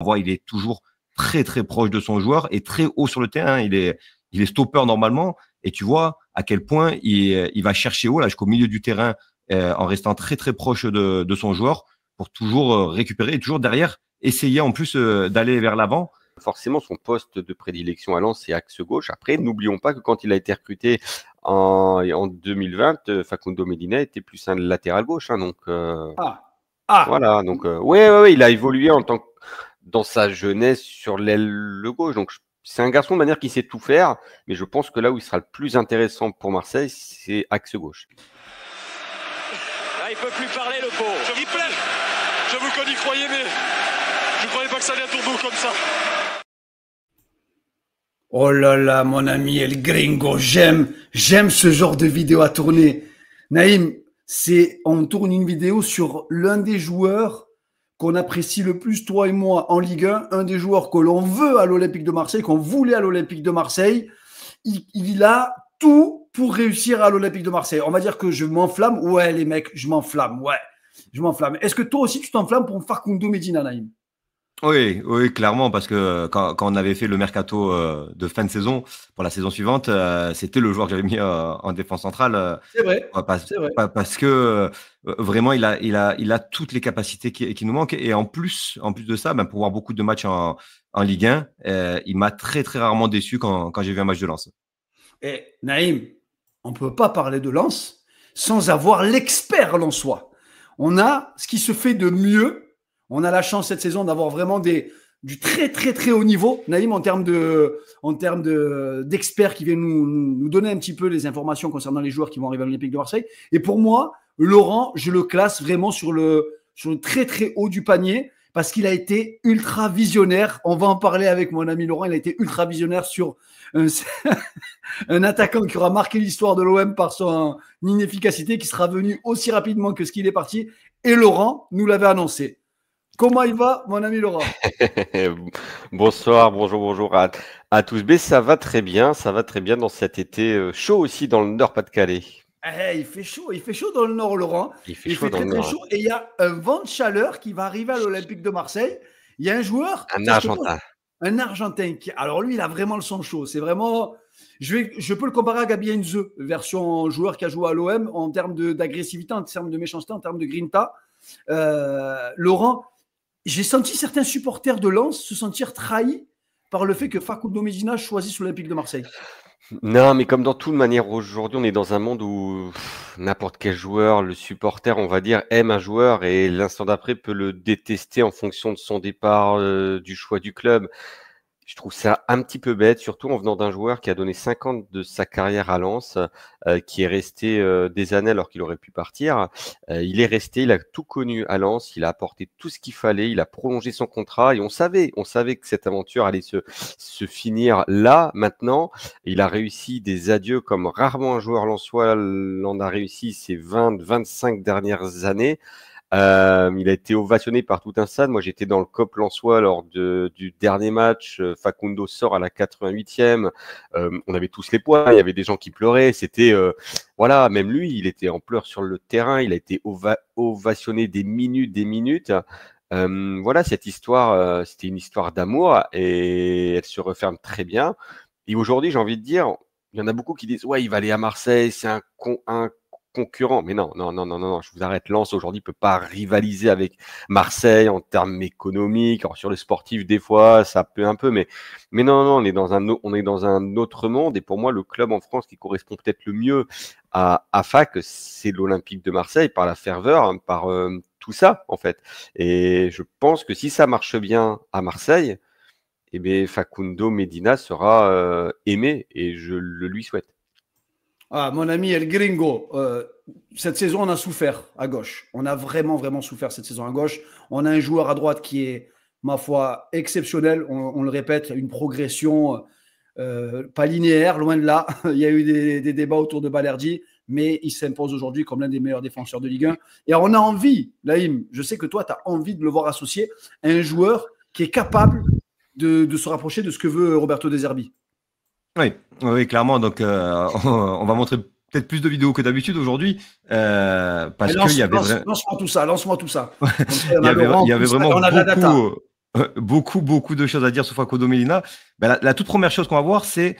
voit, il est toujours très, très proche de son joueur et très haut sur le terrain. Il est stopper normalement. Et tu vois à quel point il va chercher haut, là, jusqu'au milieu du terrain, en restant très, très proche de son joueur pour toujours récupérer et toujours derrière essayer en plus d'aller vers l'avant. Forcément, son poste de prédilection à Lens, c'est axe gauche. Après, n'oublions pas que quand il a été recruté en 2020, Facundo Medina était plus un latéral gauche. Hein, donc, voilà. Donc, ouais, il a évolué dans sa jeunesse sur l'aile gauche. Donc, c'est un garçon de manière qui sait tout faire. Mais je pense que là où il sera le plus intéressant pour Marseille, c'est axe gauche. Là, il peut plus parler, le pauvre. Il plaît. J'avoue qu'on y croyait, mais je ne croyais pas que ça allait à tourner comme ça. Oh là là, mon ami El Gringo, j'aime ce genre de vidéo à tourner. Naïm, on tourne une vidéo sur l'un des joueurs qu'on apprécie le plus, toi et moi, en Ligue 1, un des joueurs que l'on veut à l'Olympique de Marseille, qu'on voulait à l'Olympique de Marseille. Il a tout pour réussir à l'Olympique de Marseille. On va dire que je m'enflamme. Ouais, les mecs, je m'enflamme. Ouais, je m'enflamme. Est-ce que toi aussi, tu t'enflammes pour Facundo Medina, Naïm? Oui, clairement, parce que quand on avait fait le mercato de fin de saison pour la saison suivante, c'était le joueur que j'avais mis en défense centrale. C'est vrai. Parce que vraiment, il a toutes les capacités qui nous manquent. Et en plus de ça, pour voir beaucoup de matchs en Ligue 1, il m'a très, très rarement déçu quand j'ai vu un match de Lens. Et Naïm, on ne peut pas parler de Lens sans avoir l'expert lensois. On a ce qui se fait de mieux. On a la chance cette saison d'avoir vraiment du très, très, très haut niveau, Naïm, en termes d'experts qui viennent nous donner un petit peu les informations concernant les joueurs qui vont arriver à l'Olympique de Marseille. Et pour moi, Laurent, je le classe vraiment sur le très, très haut du panier parce qu'il a été ultra visionnaire. On va en parler avec mon ami Laurent. Il a été ultra visionnaire sur un attaquant qui aura marqué l'histoire de l'OM par son inefficacité, qui sera venu aussi rapidement que ce qu'il est parti. Et Laurent nous l'avait annoncé. Comment il va, mon ami Laurent? Bonsoir, bonjour à tous. Mais ça va très bien dans cet été chaud aussi dans le Nord-Pas-de-Calais. Il fait chaud dans le Nord, Laurent. Il fait chaud dans le très Nord. chaud. Et il y a un vent de chaleur qui va arriver à l'Olympique de Marseille. Il y a un joueur, un Argentin alors lui, il a vraiment le sang chaud. C'est vraiment, je peux le comparer à Gabi Heinze, version joueur qui a joué à l'OM en termes d'agressivité, en termes de méchanceté, en termes de grinta. Laurent, j'ai senti certains supporters de Lens se sentir trahis par le fait que Facundo Medina choisisse l'Olympique de Marseille. Non, mais comme dans toute manière, aujourd'hui, on est dans un monde où n'importe quel joueur, le supporter, on va dire, aime un joueur et l'instant d'après peut le détester en fonction de son départ, du choix du club. Je trouve ça un petit peu bête, surtout en venant d'un joueur qui a donné 5 ans de sa carrière à Lens, qui est resté des années alors qu'il aurait pu partir. Il est resté, il a tout connu à Lens, il a apporté tout ce qu'il fallait, il a prolongé son contrat et on savait que cette aventure allait se finir là, maintenant. Il a réussi des adieux comme rarement un joueur lensois l'en a réussi ces 20-25 dernières années. Il a été ovationné par tout un stade. Moi, j'étais dans le COP lensois lors du dernier match. Facundo sort à la 88e. On avait tous les poings. Il y avait des gens qui pleuraient. C'était, voilà, même lui, il était en pleurs sur le terrain. Il a été ovationné des minutes. Voilà, cette histoire, c'était une histoire d'amour et elle se referme très bien. Et aujourd'hui, j'ai envie de dire, il y en a beaucoup qui disent, ouais, il va aller à Marseille, c'est un concurrent. Mais non, je vous arrête. Lens aujourd'hui peut pas rivaliser avec Marseille en termes économiques. Alors sur le sportif, des fois, ça peut un peu, mais non, on est dans un autre monde. Et pour moi, le club en France qui correspond peut-être le mieux à Fac, c'est l'Olympique de Marseille par la ferveur, hein, par tout ça en fait. Et je pense que si ça marche bien à Marseille, eh bien Facundo Medina sera aimé et je le lui souhaite. Ah, mon ami El Gringo, cette saison, on a souffert à gauche. On a vraiment souffert cette saison à gauche. On a un joueur à droite qui est, ma foi, exceptionnel. On le répète, une progression pas linéaire, loin de là. Il y a eu des débats autour de Balerdi, mais il s'impose aujourd'hui comme l'un des meilleurs défenseurs de Ligue 1. Et on a envie, Naïm, je sais que toi, tu as envie de le voir associé à un joueur qui est capable de se rapprocher de ce que veut Roberto De Zerbi. Oui, clairement. Donc, on va montrer peut-être plus de vidéos que d'habitude aujourd'hui. Parce qu'il y avait lance-moi tout ça. Il y avait vraiment beaucoup. beaucoup de choses à dire sur Facundo Medina. Ben, la toute première chose qu'on va voir, c'est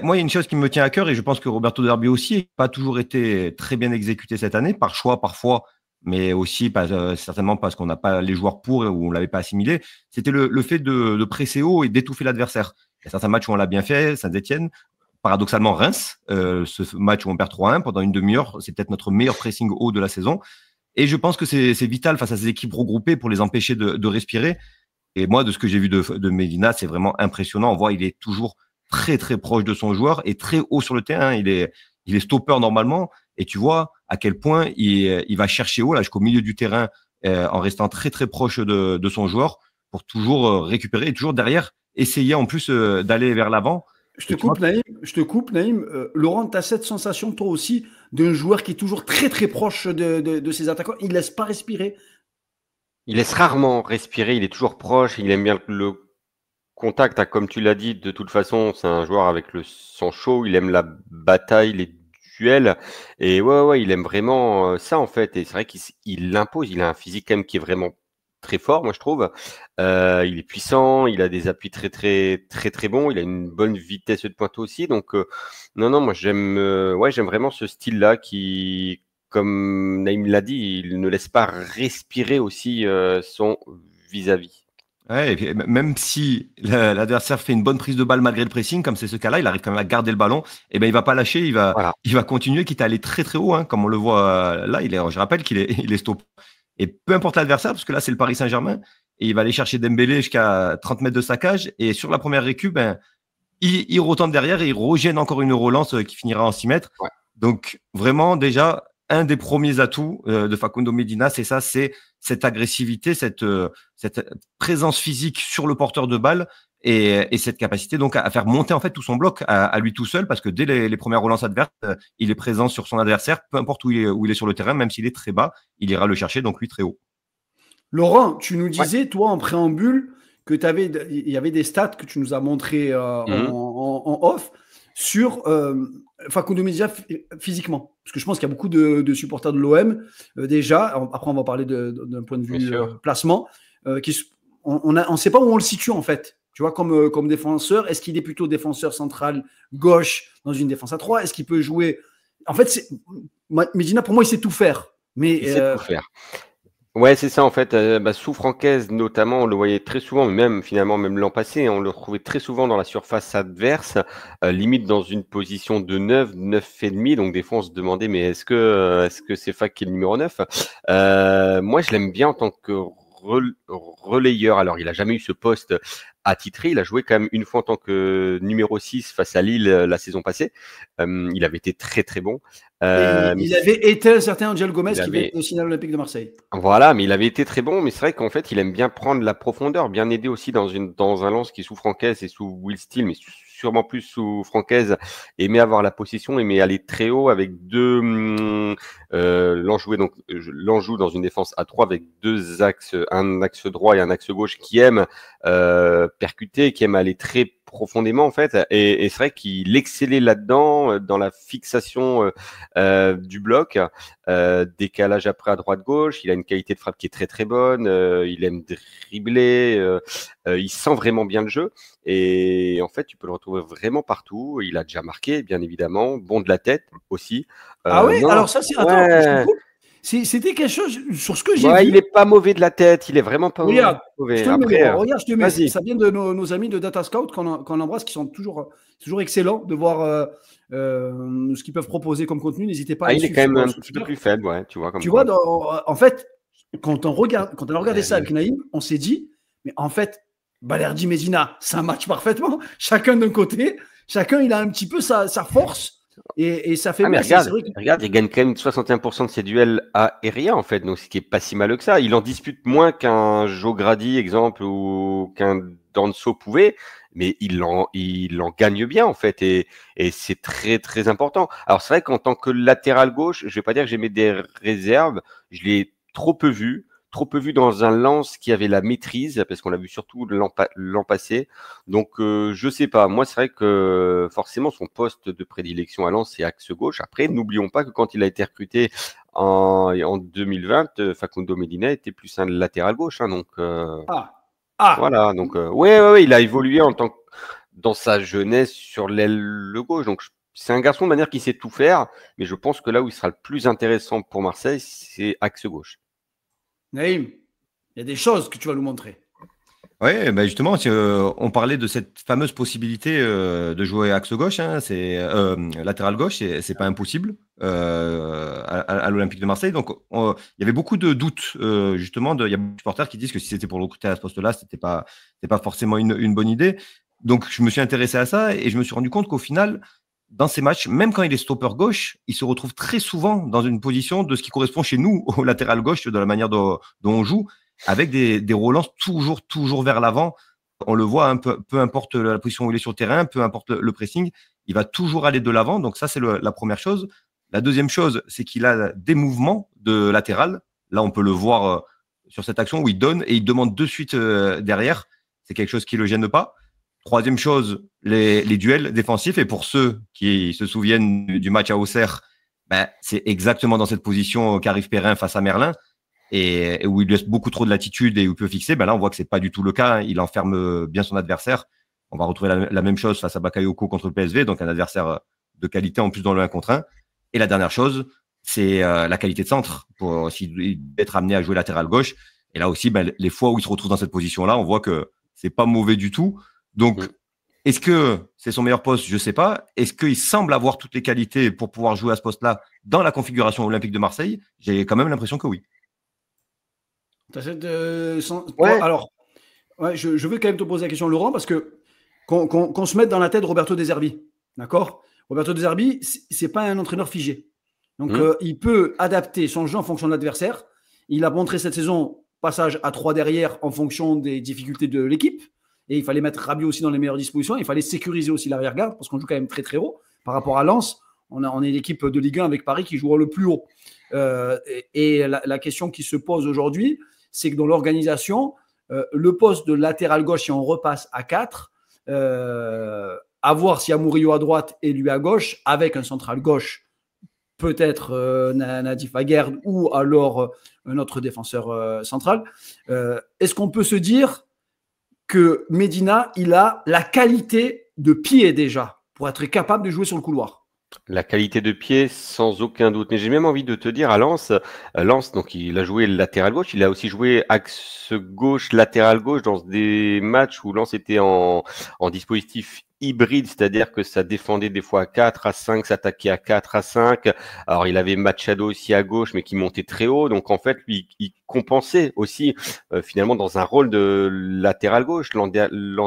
moi, il y a une chose qui me tient à cœur et je pense que Roberto Derby aussi n'a pas toujours été très bien exécuté cette année, par choix parfois, mais aussi certainement parce qu'on n'a pas les joueurs pour ou on ne l'avait pas assimilé. C'était le fait de presser haut et d'étouffer l'adversaire. Il y a certains matchs où on l'a bien fait, Saint-Etienne. Paradoxalement, Reims, ce match où on perd 3-1 pendant une demi-heure, c'est peut-être notre meilleur pressing haut de la saison. Et je pense que c'est vital face à ces équipes regroupées pour les empêcher de respirer. Et moi, de ce que j'ai vu de Medina, c'est vraiment impressionnant. On voit, il est toujours très proche de son joueur et très haut sur le terrain. Il est stopper normalement. Et tu vois à quel point il va chercher haut, là, jusqu'au milieu du terrain, en restant très proche de son joueur pour toujours récupérer et toujours derrière essayer en plus d'aller vers l'avant. Je te coupe, Naïm. Laurent, tu as cette sensation, toi aussi, d'un joueur qui est toujours très proche de ses attaquants. Il ne laisse pas respirer. Il laisse rarement respirer, il est toujours proche, il aime bien le contact, hein, comme tu l'as dit, de toute façon, c'est un joueur avec le sang chaud, il aime la bataille, les duels, et ouais, il aime vraiment ça en fait, et c'est vrai qu'il l'impose, il a un physique quand même qui est vraiment très fort, moi je trouve. Il est puissant, il a des appuis très bons, il a une bonne vitesse de pointe aussi, donc non, moi j'aime vraiment ce style-là qui, comme Naïm l'a dit, il ne laisse pas respirer aussi son vis-à-vis. Ouais, et puis, même si l'adversaire fait une bonne prise de balle malgré le pressing, comme c'est ce cas-là, il arrive quand même à garder le ballon. Et ben il va pas lâcher, il va continuer, quitte à aller très haut, hein, comme on le voit là. Je rappelle qu'il est stop. Et peu importe l'adversaire, parce que là c'est le Paris Saint-Germain, et il va aller chercher Dembélé jusqu'à 30 mètres de sa cage. Et sur la première récup, il retente derrière et il rejette encore une relance qui finira en 6 mètres. Ouais. Donc vraiment déjà un des premiers atouts de Facundo Medina, c'est ça, c'est cette agressivité, cette présence physique sur le porteur de balle et cette capacité donc à faire monter en fait tout son bloc à lui tout seul, parce que dès les premières relances adverses, il est présent sur son adversaire, peu importe où il est sur le terrain, même s'il est très bas, il ira le chercher, donc lui très haut. Laurent, tu nous disais, toi, en préambule, que il y avait des stats que tu nous as montré en off sur Facundo Medina physiquement. Parce que je pense qu'il y a beaucoup de supporters de l'OM déjà. Après, on va parler d'un point de vue placement. On ne sait pas où on le situe en fait. Tu vois, comme défenseur, est-ce qu'il est plutôt défenseur central gauche dans une défense à 3? Est-ce qu'il peut jouer? En fait, Medina, pour moi, il sait tout faire. Mais, il sait tout faire. Ouais, c'est ça en fait. Sous Francaise notamment, on le voyait très souvent, mais même l'an passé, on le retrouvait très souvent dans la surface adverse, limite dans une position de 9,5. Donc des fois, on se demandait, mais est-ce que c'est Fak qui est le numéro 9? Moi, je l'aime bien en tant que relayeur. Alors, il a jamais eu ce poste attitré. Il a joué quand même une fois en tant que numéro 6 face à Lille la saison passée. Il avait été très bon. Il avait été un certain Angel Gomez qui avait été au Signal Olympique de Marseille. Voilà, mais il avait été très bon. Mais c'est vrai qu'en fait, il aime bien prendre la profondeur, bien aidé aussi dans un lance qui sous Francaise et sous Will Steele, mais sûrement plus sous Francaise, aimait avoir la possession, aimait aller très haut avec l'Anjou dans une défense à 3 avec deux axes, un axe droit et un axe gauche qui aime percuter, qui aime aller très profondément en fait, et c'est vrai qu'il excellait là-dedans, dans la fixation du bloc, décalage après à droite-gauche, il a une qualité de frappe qui est très bonne, il aime dribbler, il sent vraiment bien le jeu, et en fait tu peux le retrouver vraiment partout. Il a déjà marqué bien évidemment, bon de la tête aussi. Alors ça c'est... Attends, c'était quelque chose sur ce que j'ai vu. Il n'est pas mauvais de la tête, il est vraiment pas mauvais. Regarde, je te mets. Ça vient de nos amis de Data Scout qu'on embrasse, qui sont toujours excellents de voir ce qu'ils peuvent proposer comme contenu. N'hésitez pas à il est quand même un petit peu plus faible, ouais, tu vois. En fait, quand on a regardé ça avec Naïm, on s'est dit, mais en fait, Balerdi Medina, ça match parfaitement. Chacun d'un côté, chacun il a un petit peu sa force. Et ça fait mal. Regarde, il gagne quand même 61% de ses duels aériens en fait, donc ce qui est pas si mal que ça. Il en dispute moins qu'un Joe Grady, exemple, ou qu'un Danso pouvait, mais il en gagne bien en fait, et c'est très important. Alors c'est vrai qu'en tant que latéral gauche, je vais pas dire que j'ai mis des réserves, je l'ai trop peu vu dans un lance qui avait la maîtrise, parce qu'on l'a vu surtout l'an passé. Donc, je sais pas. Moi, c'est vrai que forcément, son poste de prédilection à Lens, c'est axe gauche. Après, n'oublions pas que quand il a été recruté en 2020, Facundo Medina était plus un latéral gauche. Hein, donc, Ah, Voilà, donc ouais, il a évolué en tant que dans sa jeunesse sur l'aile gauche. Donc c'est un garçon de manière qui sait tout faire, mais je pense que là où il sera le plus intéressant pour Marseille, c'est axe gauche. Naïm, il y a des choses que tu vas nous montrer. Oui, bah justement, on parlait de cette fameuse possibilité de jouer axe gauche, hein, c'est latéral gauche, c'est pas impossible à l'Olympique de Marseille. Donc, il y avait beaucoup de doutes justement. Il y a beaucoup de supporters qui disent que si c'était pour le recruter à ce poste-là, c'était pas forcément une bonne idée. Donc, je me suis intéressé à ça et je me suis rendu compte qu'au final, dans ces matchs, même quand il est stopper gauche, il se retrouve très souvent dans une position de ce qui correspond chez nous au latéral gauche, de la manière dont on joue, avec des relances toujours vers l'avant. On le voit, hein, peu importe la position où il est sur le terrain, peu importe le pressing, il va toujours aller de l'avant. Donc ça, c'est la première chose. La deuxième chose, c'est qu'il a des mouvements de latéral. Là, on peut le voir sur cette action où il donne et il demande de suite derrière. C'est quelque chose qui le gêne pas. Troisième chose, les duels défensifs. Et pour ceux qui se souviennent du match à Auxerre, ben, c'est exactement dans cette position qu'arrive Perrin face à Merlin et où il laisse beaucoup trop de latitude et où il peut fixer. Ben là, on voit que c'est pas du tout le cas. Il enferme bien son adversaire. On va retrouver la même chose face à Bakayoko contre le PSV, donc un adversaire de qualité en plus dans le 1 contre 1. Et la dernière chose, c'est la qualité de centre pour s'il être amené à jouer latéral gauche. Et là aussi, ben, les fois où il se retrouve dans cette position-là, on voit que c'est pas mauvais du tout. Donc, est-ce que c'est son meilleur poste? Je sais pas. Est-ce qu'il semble avoir toutes les qualités pour pouvoir jouer à ce poste-là dans la configuration olympique de Marseille? J'ai quand même l'impression que oui. Ouais. Alors, ouais, je veux quand même te poser la question, Laurent, parce que qu'on se mette dans la tête de Roberto De Zerbi. D'accord? Roberto De Zerbi, c'est pas un entraîneur figé. Donc, il peut adapter son jeu en fonction de l'adversaire. Il a montré cette saison passage à 3 derrière en fonction des difficultés de l'équipe. Et il fallait mettre Rabiot aussi dans les meilleures dispositions. Il fallait sécuriser aussi l'arrière-garde parce qu'on joue quand même très haut. Par rapport à Lens, on est l'équipe de Ligue 1 avec Paris qui jouera le plus haut. Et la question qui se pose aujourd'hui, c'est que dans l'organisation, le poste de latéral gauche, si on repasse à 4, à voir si y a Murillo à droite et lui à gauche, avec un central gauche, peut-être Nadif Aguerd ou alors un autre défenseur central. Est-ce qu'on peut se dire que Medina, il a la qualité de pied déjà pour être capable de jouer sur le couloir? La qualité de pied, sans aucun doute. Mais j'ai même envie de te dire, à Lens, donc il a joué latéral gauche, il a aussi joué axe gauche, latéral gauche dans des matchs où Lens était en dispositif hybride, c'est-à-dire que ça défendait des fois à 4, à 5, s'attaquait à 4, à 5. Alors, il avait Machado aussi à gauche, mais qui montait très haut. Donc, en fait, lui, il compensait aussi, finalement, dans un rôle de latéral gauche. L'an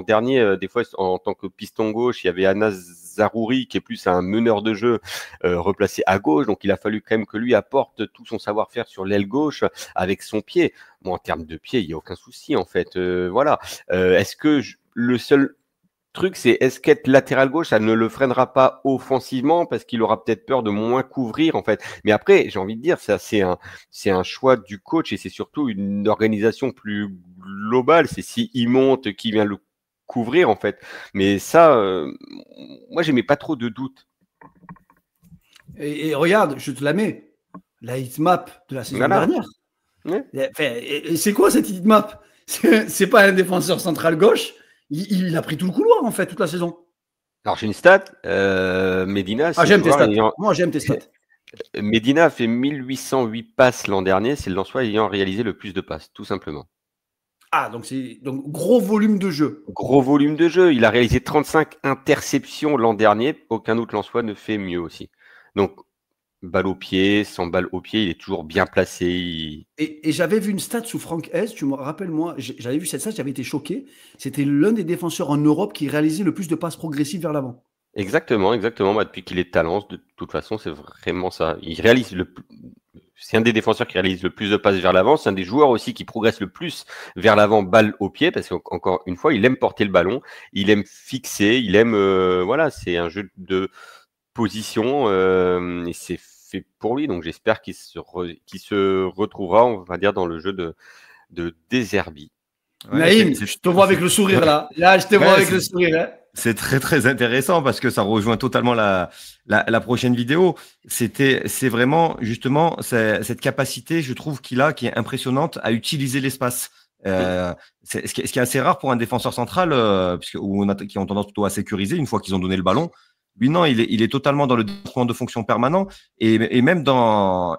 dernier, des fois, en tant que piston gauche, il y avait Anas Zarouri, qui est plus un meneur de jeu replacé à gauche. Donc, il a fallu quand même que lui apporte tout son savoir-faire sur l'aile gauche avec son pied. Bon, en termes de pied, il n'y a aucun souci, en fait. Voilà. Est-ce que le seul truc, c'est est-ce qu'être latéral gauche, ça ne le freinera pas offensivement parce qu'il aura peut-être peur de moins couvrir en fait. Mais après, j'ai envie de dire, ça c'est un choix du coach et c'est surtout une organisation plus globale. C'est si il monte, qui vient le couvrir en fait. Mais ça, moi, j'aimais pas trop de doute. Et regarde, je te la mets, la heatmap de la saison dernière. Ouais. C'est quoi cette heatmap? C'est pas un défenseur central gauche. Il a pris tout le couloir, en fait, toute la saison. Alors, j'ai une stat. Medina. J'aime tes stats. Moi, j'aime tes stats. Medina a fait 1808 passes l'an dernier. C'est le Lensois ayant réalisé le plus de passes, tout simplement. Ah, donc gros volume de jeu. Gros volume de jeu. Il a réalisé 35 interceptions l'an dernier. Aucun autre Lensois ne fait mieux aussi. Donc, balle au pied, sans balle au pied, il est toujours bien placé. Et j'avais vu une stat sous Franck Hez, tu me rappelles, moi, j'avais vu cette stat, j'avais été choqué. C'était l'un des défenseurs en Europe qui réalisait le plus de passes progressives vers l'avant. Exactement. Bah, depuis qu'il est de Talence, de toute façon, c'est vraiment ça. C'est un des défenseurs qui réalise le plus de passes vers l'avant. C'est un des joueurs aussi qui progresse le plus vers l'avant, balle au pied, parce qu'encore une fois, il aime porter le ballon, il aime fixer, il aime, voilà, c'est un jeu de position et c'est fait pour lui. Donc j'espère qu'il se retrouvera, on va dire, dans le jeu de De Zerbi. Ouais, Naïm, je te vois avec le sourire là. Là, je te vois avec le sourire. Hein. C'est très intéressant parce que ça rejoint totalement la prochaine vidéo. C'est vraiment justement cette capacité, je trouve qu'il a, qui est impressionnante à utiliser l'espace. Ce qui est assez rare pour un défenseur central, qui ont tendance plutôt à sécuriser une fois qu'ils ont donné le ballon. Lui, non, il est totalement dans le développement de fonction permanent et même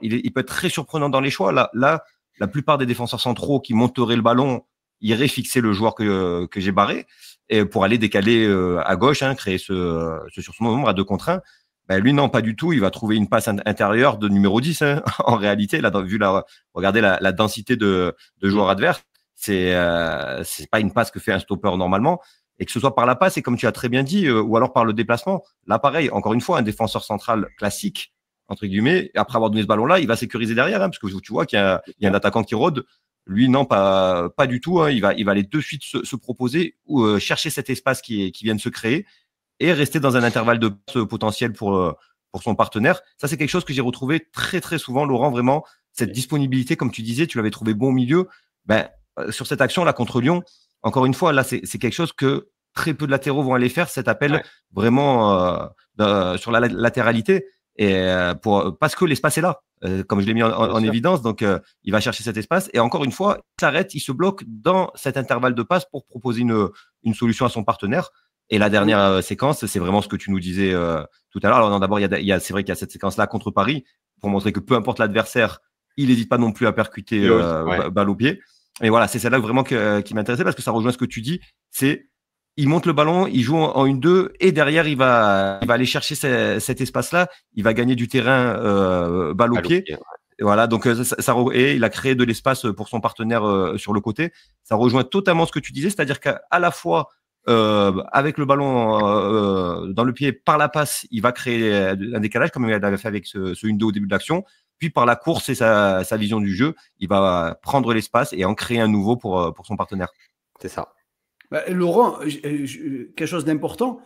il peut être très surprenant dans les choix. Là, la plupart des défenseurs centraux qui monteraient le ballon iraient fixer le joueur que j'ai barré et pour aller décaler à gauche, créer ce sursaut nombre à 2 contre 1. Ben lui, non, pas du tout. Il va trouver une passe intérieure de numéro 10. En réalité, là, regardez la densité de joueurs adverses. C'est pas une passe que fait un stopper normalement. Et que ce soit par la passe, et comme tu as très bien dit, ou alors par le déplacement. Là, pareil, encore une fois, un défenseur central classique, entre guillemets, après avoir donné ce ballon-là, il va sécuriser derrière, parce que tu vois qu'il y a un attaquant qui rôde. Lui, non, pas du tout. Il va aller de suite se proposer ou chercher cet espace qui vient de se créer et rester dans un intervalle de passe potentiel pour son partenaire. Ça, c'est quelque chose que j'ai retrouvé très, très souvent, Laurent, vraiment. Cette disponibilité, comme tu disais, tu l'avais trouvé bon au milieu. Sur cette action-là contre Lyon, encore une fois, là, c'est quelque chose que très peu de latéraux vont aller faire, cet appel vraiment sur la latéralité. Et parce que l'espace est là, comme je l'ai mis en évidence. Donc, il va chercher cet espace. Et encore une fois, il s'arrête, il se bloque dans cet intervalle de passe pour proposer une solution à son partenaire. Et la dernière séquence, c'est vraiment ce que tu nous disais tout à l'heure. Alors, d'abord, c'est vrai qu'il y a cette séquence-là contre Paris pour montrer que peu importe l'adversaire, il n'hésite pas non plus à percuter balle au pied. Et voilà, c'est celle-là vraiment qui m'intéressait parce que ça rejoint ce que tu dis. Il monte le ballon, il joue en 1-2 et derrière, il va aller chercher cet espace-là. Il va gagner du terrain balle au pied. Et voilà, donc et il a créé de l'espace pour son partenaire sur le côté. Ça rejoint totalement ce que tu disais, c'est-à-dire qu'à la fois avec le ballon dans le pied par la passe, il va créer un décalage comme il avait fait avec ce 1-2 au début de l'action. Puis par la course et sa vision du jeu, il va prendre l'espace et en créer un nouveau pour son partenaire. C'est ça. Laurent, quelque chose d'important,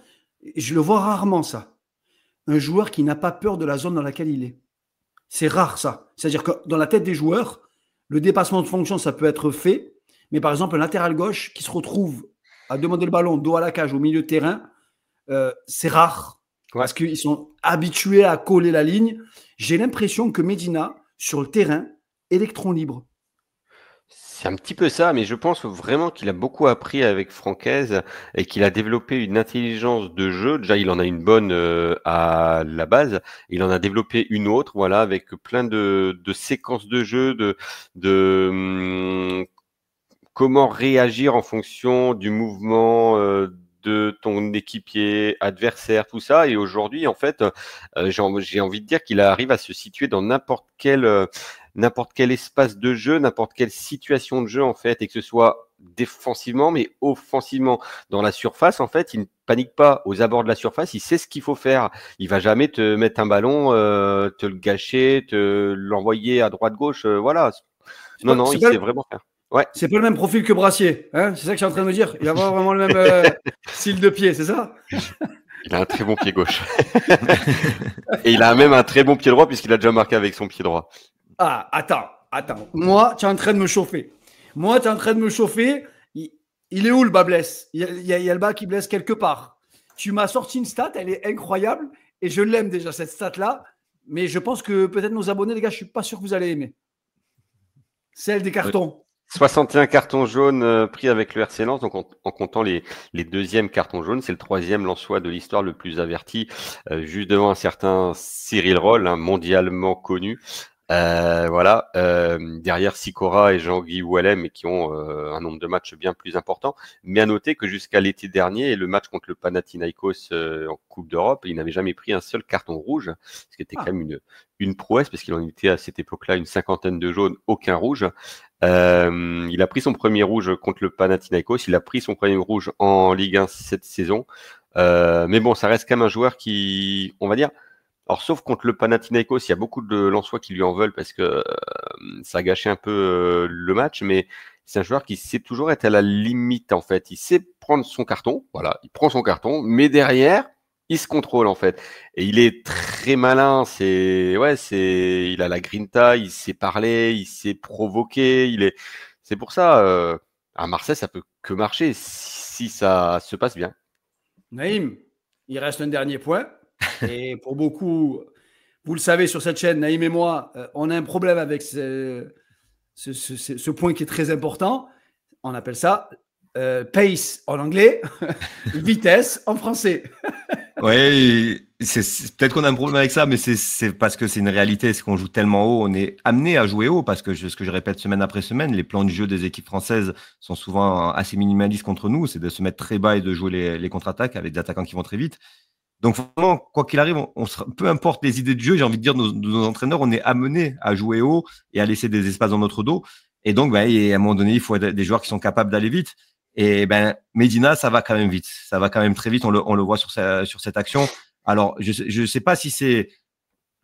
je le vois rarement ça. Un joueur qui n'a pas peur de la zone dans laquelle il est. C'est rare ça. C'est-à-dire que dans la tête des joueurs, le dépassement de fonction, ça peut être fait. Mais par exemple, un latéral gauche qui se retrouve à demander le ballon dos à la cage au milieu de terrain, c'est rare. Parce qu'ils sont habitués à coller la ligne. J'ai l'impression que Medina, sur le terrain, électron libre. C'est un petit peu ça, mais je pense vraiment qu'il a beaucoup appris avec Francaise et qu'il a développé une intelligence de jeu. Déjà, il en a une bonne à la base. Il en a développé une autre, voilà, avec plein de séquences de jeu, de comment réagir en fonction du mouvement de ton équipier adversaire, tout ça. Et aujourd'hui, en fait, j'ai envie de dire qu'il arrive à se situer dans n'importe quel espace de jeu, n'importe quelle situation de jeu, en fait, et que ce soit défensivement, mais offensivement. Dans la surface, en fait, il ne panique pas aux abords de la surface, il sait ce qu'il faut faire. Il va jamais te mettre un ballon, te le gâcher, te l'envoyer à droite-gauche, voilà. Non, il sait vraiment faire. Ouais. C'est pas le même profil que Brassier, hein, c'est ça que je suis en train de me dire. Il va avoir vraiment le même style de pied, c'est ça? Il a un très bon pied gauche. Et il a même un très bon pied droit puisqu'il a déjà marqué avec son pied droit. Ah, attends. Moi, tu es en train de me chauffer. Il est où le bas blesse? Il y a le bas qui blesse quelque part. Tu m'as sorti une stat, elle est incroyable et je l'aime déjà, cette stat-là. Mais je pense que peut-être nos abonnés, les gars, je ne suis pas sûr que vous allez aimer. Celle des cartons. 61 cartons jaunes pris avec le RC Lens, donc en comptant les deuxièmes cartons jaunes. C'est le 3e Lensois de l'histoire le plus averti, juste devant un certain Cyril Roll, mondialement connu. Voilà, derrière Sikora et Jean-Guy Ouellem, qui ont un nombre de matchs bien plus important. Mais à noter que jusqu'à l'été dernier, le match contre le Panathinaikos en Coupe d'Europe, il n'avait jamais pris un seul carton rouge, ce qui était quand même une prouesse, parce qu'il en était à cette époque-là une 50aine de jaunes, aucun rouge. Il a pris son premier rouge contre le Panathinaikos, il a pris son premier rouge en Ligue 1 cette saison. Mais bon, ça reste quand même un joueur qui, on va dire, alors sauf contre le Panathinaikos, il y a beaucoup de Lensois qui lui en veulent parce que ça a gâché un peu le match, mais c'est un joueur qui sait toujours être à la limite en fait. Il sait prendre son carton, voilà, il prend son carton, mais derrière, il se contrôle en fait. Et il est très malin, il a la grinta, il sait parler, il sait provoquer, c'est pour ça, à Marseille, ça peut que marcher si ça se passe bien. Naïm, il reste un dernier point. Et pour beaucoup, vous le savez sur cette chaîne, Naïm et moi, on a un problème avec ce point qui est très important. on appelle ça pace en anglais, vitesse en français. Ouais, peut-être qu'on a un problème avec ça, mais c'est parce que c'est une réalité. C'est qu'on joue tellement haut, on est amené à jouer haut parce que ce que je répète semaine après semaine, les plans de jeu des équipes françaises sont souvent assez minimalistes contre nous. C'est de se mettre très bas et de jouer les contre-attaques avec des attaquants qui vont très vite. Donc, vraiment, quoi qu'il arrive, peu importe les idées de jeu, j'ai envie de dire, nos entraîneurs, on est amenés à jouer haut et à laisser des espaces dans notre dos. Et donc, à un moment donné, il faut des joueurs qui sont capables d'aller vite. Et Medina, ça va quand même vite. Ça va quand même très vite. On le voit sur cette action. Alors, je sais pas si c'est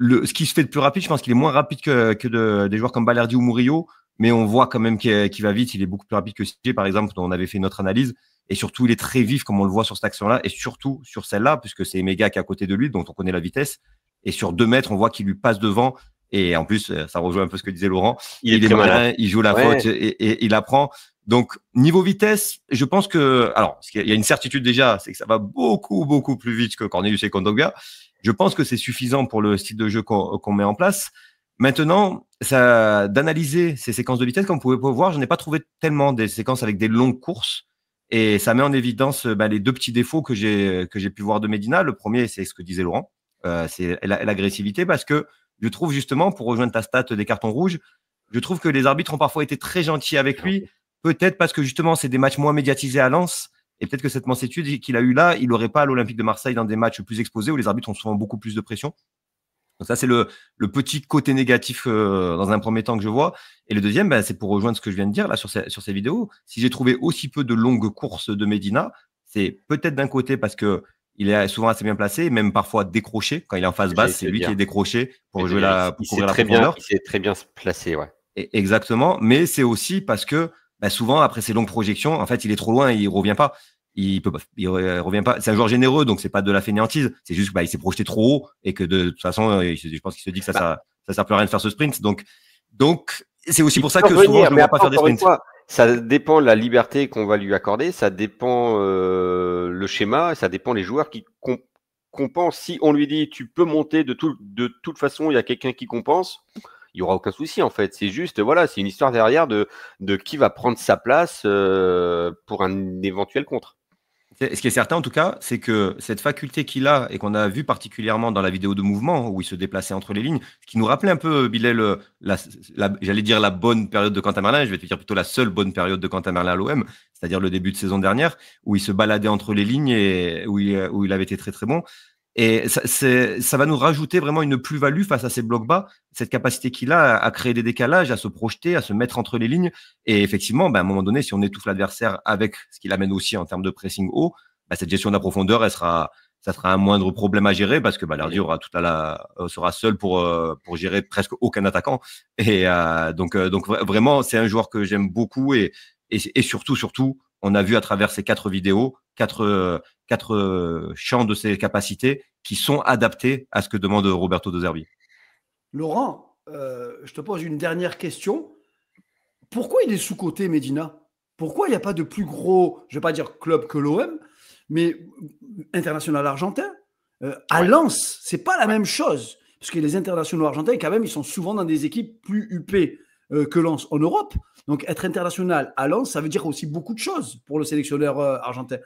ce qui se fait de plus rapide. Je pense qu'il est moins rapide que des joueurs comme Balerdi ou Murillo, mais on voit quand même qu'il va vite. Il est beaucoup plus rapide que CJ, par exemple, dont on avait fait notre analyse. Et surtout, il est très vif, comme on le voit sur cette action-là, et surtout sur celle-là, puisque c'est Emega qui est à côté de lui, donc on connaît la vitesse. Et sur 2 mètres, on voit qu'il lui passe devant. Et en plus, ça rejoint un peu ce que disait Laurent. Il est malin, il joue la faute et il apprend. Donc, niveau vitesse, je pense que, alors, il y a une certitude déjà, c'est que ça va beaucoup, beaucoup plus vite que Cornelius et Kondogbia. Je pense que c'est suffisant pour le style de jeu qu'on met en place. Maintenant, d'analyser ces séquences de vitesse, comme vous pouvez voir, je n'ai pas trouvé tellement des séquences avec des longues courses. Et ça met en évidence les 2 petits défauts que j'ai pu voir de Medina. Le premier, c'est ce que disait Laurent, c'est l'agressivité, parce que je trouve justement, pour rejoindre ta stat des cartons rouges, je trouve que les arbitres ont parfois été très gentils avec lui. Peut-être parce que justement, c'est des matchs moins médiatisés à Lens. Et peut-être que cette mansuétude qu'il a eue là, il n'aurait pas à l'Olympique de Marseille dans des matchs plus exposés où les arbitres ont souvent beaucoup plus de pression. Donc ça, c'est le petit côté négatif dans un premier temps que je vois. Et le deuxième, c'est pour rejoindre ce que je viens de dire là sur ces vidéos. Si j'ai trouvé aussi peu de longues courses de Medina, c'est peut-être d'un côté parce que il est souvent assez bien placé, même parfois décroché. Quand il est en phase basse, c'est lui qui est décroché pour courir la profondeur. Il sait très bien se placer, ouais. Et exactement. Mais c'est aussi parce que souvent, après ces longues projections, en fait, il est trop loin et il revient pas. Il revient pas. C'est un joueur généreux, donc c'est pas de la fainéantise. C'est juste qu'il s'est projeté trop haut et que de toute façon, je pense qu'il se dit que ça sert plus à rien de faire ce sprint. Donc c'est aussi pour ça que souvent je ne vois pas faire des sprints. Ça dépend de la liberté qu'on va lui accorder, ça dépend le schéma, ça dépend les joueurs qui compensent. Si on lui dit tu peux monter de toute façon, il y a quelqu'un qui compense. Il n'y aura aucun souci en fait. C'est juste, voilà, c'est une histoire derrière de qui va prendre sa place pour un éventuel contre. Ce qui est certain en tout cas, c'est que cette faculté qu'il a et qu'on a vu particulièrement dans la vidéo de mouvement où il se déplaçait entre les lignes, ce qui nous rappelait un peu, Bilal, j'allais dire la bonne période de Quentin Merlin, je vais te dire plutôt la seule bonne période de Quentin Merlin à l'OM, c'est-à-dire le début de saison dernière, où il se baladait entre les lignes et où il avait été très très bon. Et ça va nous rajouter vraiment une plus-value face à ces blocs bas, cette capacité qu'il a à créer des décalages, à se projeter, à se mettre entre les lignes. Et effectivement, à un moment donné, si on étouffe l'adversaire avec ce qu'il amène aussi en termes de pressing haut, cette gestion de la profondeur, ça sera un moindre problème à gérer parce que Balerdi sera seul pour gérer presque aucun attaquant. Et donc vraiment, c'est un joueur que j'aime beaucoup et surtout, on a vu à travers ces 4 vidéos, 4 champs de ses capacités qui sont adaptés à ce que demande Roberto De Zerbi. Laurent, je te pose une dernière question. Pourquoi il est sous-coté, Medina? Pourquoi il n'y a pas de plus gros, je ne vais pas dire club que l'OM, mais international argentin? À Lens, ce n'est pas la même chose. Parce que les internationaux argentins, quand même, ils sont souvent dans des équipes plus huppées que Lens en Europe. Donc, être international à Lens, ça veut dire aussi beaucoup de choses pour le sélectionneur argentin.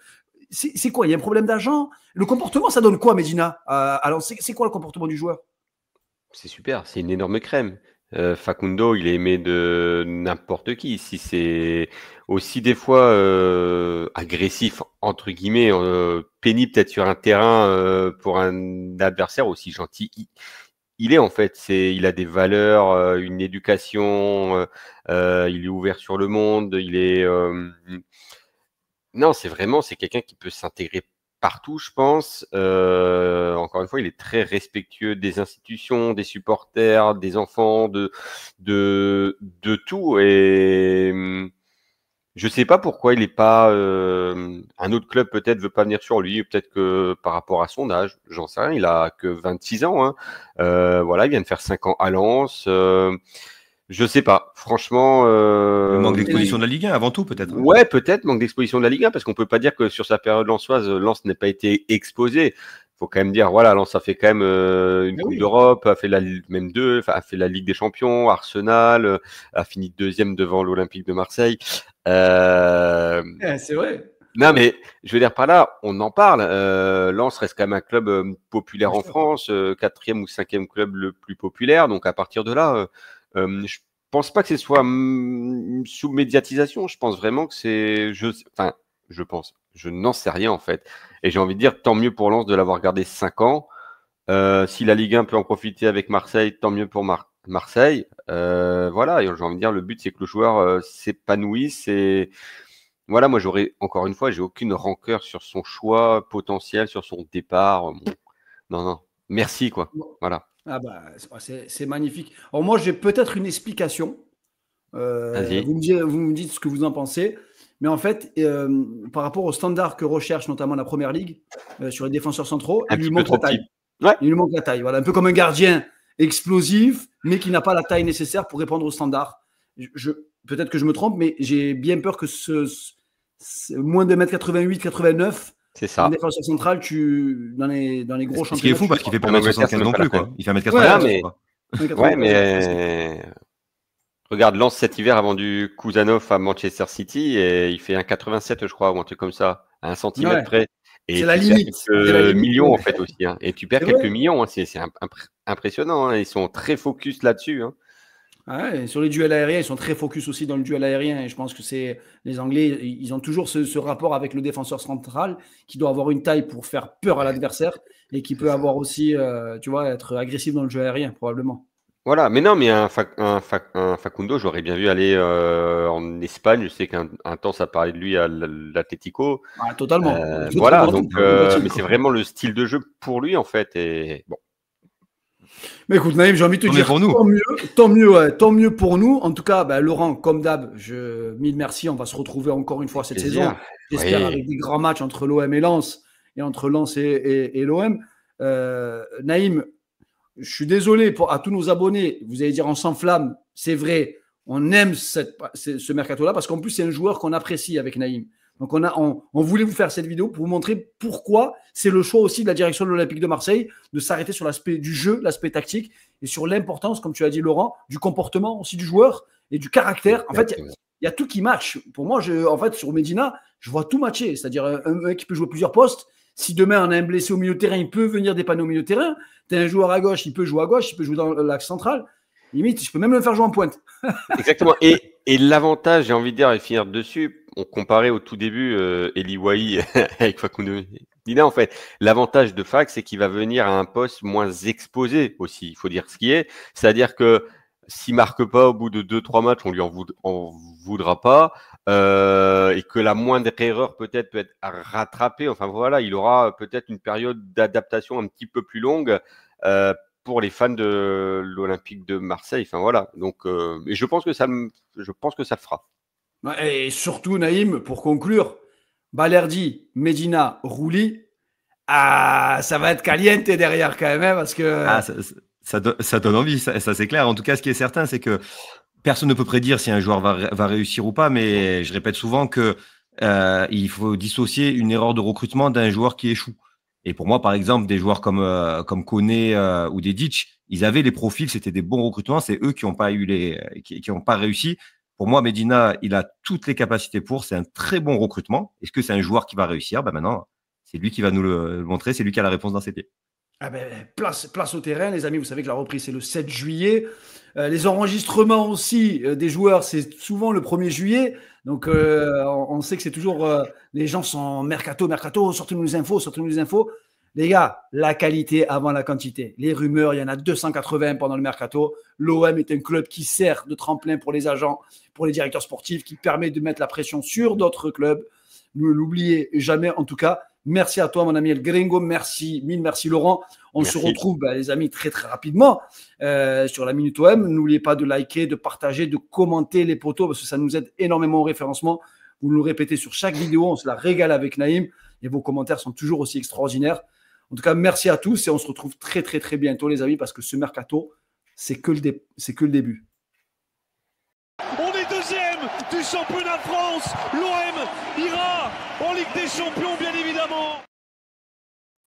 C'est quoi? Il y a un problème d'agent? Le comportement, ça donne quoi, Medina? Alors, c'est quoi le comportement du joueur? C'est super, c'est une énorme crème. Facundo, il est aimé de n'importe qui. Si c'est aussi des fois agressif, entre guillemets, pénible peut-être sur un terrain pour un adversaire aussi gentil, il est en fait. Il a des valeurs, une éducation, il est ouvert sur le monde, il est... Non, c'est quelqu'un qui peut s'intégrer partout, je pense. Encore une fois, il est très respectueux des institutions, des supporters, des enfants, de tout. Et je sais pas pourquoi il n'est pas un autre club peut-être veut pas venir sur lui, peut-être que par rapport à son âge, j'en sais rien. Il a que 26 ans. Hein. Voilà, il vient de faire 5 ans à Lens. Je sais pas, franchement. Manque d'exposition de la Ligue 1 avant tout, peut-être. Ouais, peut-être manque d'exposition de la Ligue 1 parce qu'on peut pas dire que sur sa période lensoise, Lens n'ait pas été exposé. faut quand même dire, voilà, Lens a fait quand même une Mais Coupe oui. d'Europe, a fait même deux, enfin, a fait la Ligue des Champions, Arsenal, a fini deuxième devant l'Olympique de Marseille. C'est vrai. Non, mais je veux dire par là, on en parle. Lens reste quand même un club populaire Bien en sûr. France, quatrième ou cinquième club le plus populaire. Donc à partir de là, je pense pas que ce soit une sous-médiatisation. Je pense vraiment que enfin, je pense. Je n'en sais rien en fait. Et j'ai envie de dire, tant mieux pour Lens de l'avoir gardé 5 ans. Si la Ligue 1 peut en profiter avec Marseille, tant mieux pour Marseille. Voilà, et j'ai envie de dire, le but c'est que le joueur s'épanouisse. Voilà, moi encore une fois, j'ai aucune rancœur sur son choix potentiel, sur son départ. Bon, non, merci quoi. Voilà. Ah bah, c'est magnifique. Alors moi, j'ai peut-être une explication. Vas-y. Vous me dites ce que vous en pensez. Mais en fait, par rapport aux standards que recherche notamment la Première Ligue sur les défenseurs centraux, Un il lui petit peu manque trop la taille. petit. Ouais. Il lui manque la taille. Voilà, un peu comme un gardien explosif, mais qui n'a pas la taille nécessaire pour répondre aux standards. Peut-être que je me trompe, mais j'ai bien peur que moins de 1m88, 89, C'est un ça. défenseur central, dans les gros Ce qui est championnats. fou parce qu'il fait pas En Angleterre, 1m75 c'est non même pas plus, la quoi. peine. Il fait 1m80. Ouais, mais- quoi. Ouais, mais regarde, Lens cet hiver a vendu Kuzanov à Manchester City et il fait un 87, je crois, ou un truc comme ça, à 1 centimètre Ouais. près. Et C'est tu la perds limite. C'est la quelques limite, millions ouais. en fait aussi. Hein. Et tu perds C'est quelques vrai. millions. Hein. C'est impressionnant. Hein. Ils sont très focus là-dessus. Hein. Ouais, sur les duels aériens, ils sont très focus aussi dans le duel aérien. Et je pense que c'est les Anglais, ils ont toujours ce rapport avec le défenseur central qui doit avoir une taille pour faire peur à l'adversaire et qui peut avoir aussi, tu vois, être agressif dans le jeu aérien, probablement. Voilà, mais non, mais un Facundo, j'aurais bien vu aller en Espagne. Je sais qu'un temps, ça parlait de lui à l'Atlético. Ah, totalement. Voilà, Totalement. donc, mais c'est vraiment le style de jeu pour lui, en fait. Et bon, Mais écoute, Naïm, j'ai envie de te Tant mieux dire pour nous. tant mieux pour nous. En tout cas, bah, Laurent, comme d'hab, mille merci. On va se retrouver encore une fois cette plaisir. saison. J'espère Oui. avec des grands matchs entre l'OM et Lens et entre Lens et l'OM. Naïm, je suis désolé à tous nos abonnés. Vous allez dire on s'enflamme. C'est vrai. On aime ce mercato-là parce qu'en plus, c'est un joueur qu'on apprécie avec Naïm. Donc, on voulait vous faire cette vidéo pour vous montrer pourquoi c'est le choix aussi de la direction de l'Olympique de Marseille de s'arrêter sur l'aspect du jeu, l'aspect tactique et sur l'importance, comme tu as dit, Laurent, du comportement aussi du joueur et du caractère. En fait, il y a tout qui match. Pour moi, en fait, sur Medina, je vois tout matcher. C'est-à-dire un mec qui peut jouer plusieurs postes. Si demain on a un blessé au milieu de terrain, il peut venir dépanner au milieu de terrain. Tu as un joueur à gauche, il peut jouer à gauche, il peut jouer dans l'axe central. Limite, je peux même le faire jouer en pointe. Exactement. Et l'avantage, j'ai envie de dire, et finir dessus, on comparait au tout début Eli Wahi avec Facundo Medina. En fait, l'avantage de Fac, c'est qu'il va venir à un poste moins exposé aussi. Il faut dire ce qui est. C'est-à-dire que s'il marque pas au bout de 2-3 matchs, on lui en voudra pas. Et que la moindre erreur peut être rattrapée. Enfin voilà, il aura peut-être une période d'adaptation un petit peu plus longue pour les fans de l'Olympique de Marseille. Enfin voilà. Donc, et je pense que ça le fera. Et surtout, Naïm, pour conclure, Balerdi, Medina, Rouli, ça va être caliente derrière quand même, parce que. Ça donne envie, ça c'est clair. En tout cas, ce qui est certain, c'est que personne ne peut prédire si un joueur va réussir ou pas, mais je répète souvent que il faut dissocier une erreur de recrutement d'un joueur qui échoue. Et pour moi, par exemple, des joueurs comme Koné ou Dedic, ils avaient les profils, c'était des bons recrutements, c'est eux qui n'ont pas qui ont pas réussi. Pour moi, Medina, il a toutes les capacités c'est un très bon recrutement. Est-ce que c'est un joueur qui va réussir? Maintenant, c'est lui qui va nous le montrer, c'est lui qui a la réponse dans ses pieds. Ah ben, place au terrain, les amis. Vous savez que la reprise, c'est le 7 juillet. Les enregistrements aussi des joueurs, c'est souvent le 1er juillet. Donc, on sait que c'est toujours… les gens sont mercato, sortez-nous les infos. Les gars, la qualité avant la quantité. Les rumeurs, il y en a 280 pendant le mercato. L'OM est un club qui sert de tremplin pour les agents, pour les directeurs sportifs, qui permet de mettre la pression sur d'autres clubs. Ne l'oubliez jamais, en tout cas. Merci à toi, mon ami El Gringo. Merci Laurent. On se retrouve, les amis, très, très rapidement sur la Minute OM. N'oubliez pas de liker, de partager, de commenter les potos parce que ça nous aide énormément au référencement. Vous nous le répétez sur chaque vidéo. On se la régale avec Naïm et vos commentaires sont toujours aussi extraordinaires. En tout cas, merci à tous et on se retrouve très, très, très bientôt, les amis, parce que ce mercato, c'est que le début. On est deuxième du championnat de France. L'OM ira en Ligue des Champions, bien évidemment.